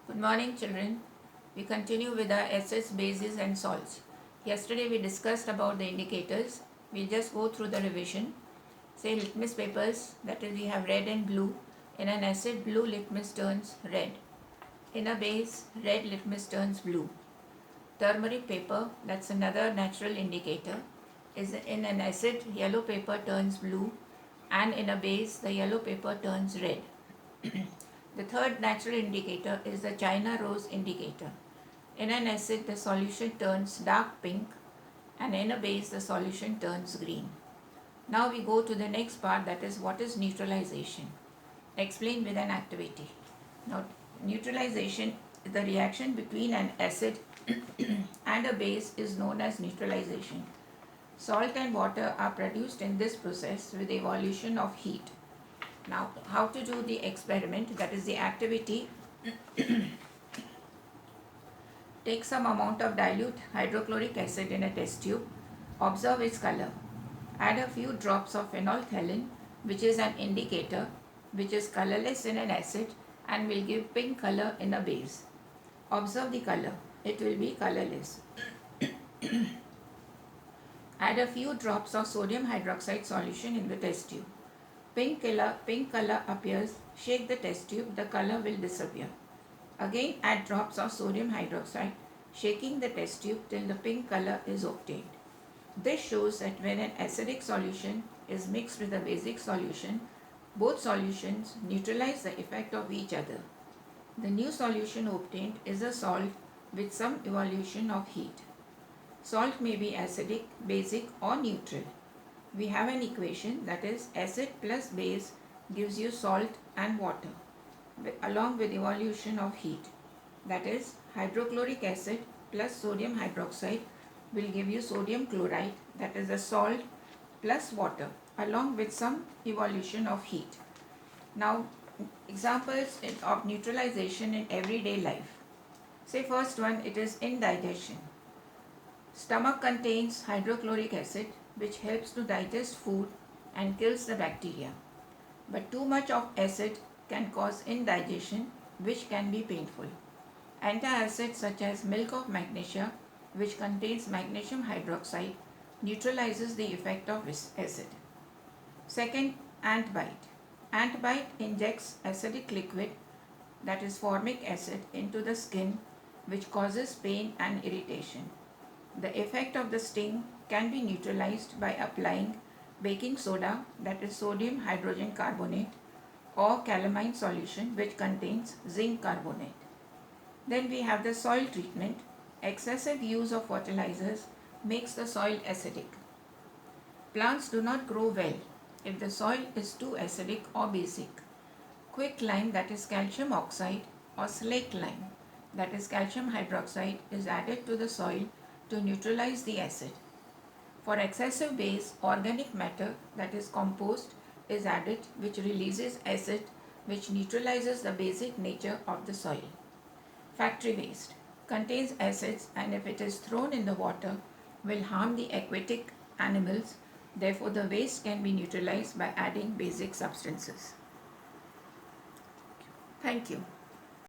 Good morning, children. We continue with our acids, bases and salts. Yesterday we discussed about the indicators. We'll just go through the revision. Say litmus papers, that is we have red and blue. In an acid, blue litmus turns red. In a base, red litmus turns blue. Turmeric paper, that's another natural indicator, is in an acid, yellow paper turns blue, and in a base, the yellow paper turns red. The third natural indicator is the China rose indicator. In an acid, the solution turns dark pink, and in a base, the solution turns green. Now we go to the next part, that is what is neutralization. Explain with an activity. Now, neutralization, the reaction between an acid and a base is known as neutralization. Salt and water are produced in this process with evolution of heat. Now, how to do the experiment, that is the activity. Take some amount of dilute hydrochloric acid in a test tube. Observe its color. Add a few drops of phenolphthalein, which is an indicator, which is colorless in an acid and will give pink color in a base. Observe the color. It will be colorless. Add a few drops of sodium hydroxide solution in the test tube. Pink color appears. Shake the test tube. The color will disappear. Again add drops of sodium hydroxide, shaking the test tube till the pink color is obtained. This shows that when an acidic solution is mixed with a basic solution, both solutions neutralize the effect of each other. The new solution obtained is a salt with some evolution of heat. Salt may be acidic, basic or neutral. We have an equation, that is acid plus base gives you salt and water along with evolution of heat. That is hydrochloric acid plus sodium hydroxide will give you sodium chloride, that is a salt plus water along with some evolution of heat. Now examples of neutralization in everyday life. Say first one, it is indigestion. Stomach contains hydrochloric acid which helps to digest food and kills the bacteria. But too much of acid can cause indigestion, which can be painful. Antacids such as milk of magnesia, which contains magnesium hydroxide, neutralizes the effect of acid. Second, ant bite. Ant bite injects acidic liquid, that is formic acid, into the skin, which causes pain and irritation. The effect of the sting can be neutralized by applying baking soda, that is sodium hydrogen carbonate, or calamine solution which contains zinc carbonate. Then we have the soil treatment. Excessive use of fertilizers makes the soil acidic. Plants do not grow well if the soil is too acidic or basic. Quicklime, that is calcium oxide, or slaked lime, that is calcium hydroxide, is added to the soil to neutralize the acid. For excessive base, organic matter, that is compost, is added, which releases acid, which neutralizes the basic nature of the soil. Factory waste contains acids, and if it is thrown in the water will harm the aquatic animals. Therefore the waste can be neutralized by adding basic substances. Thank you.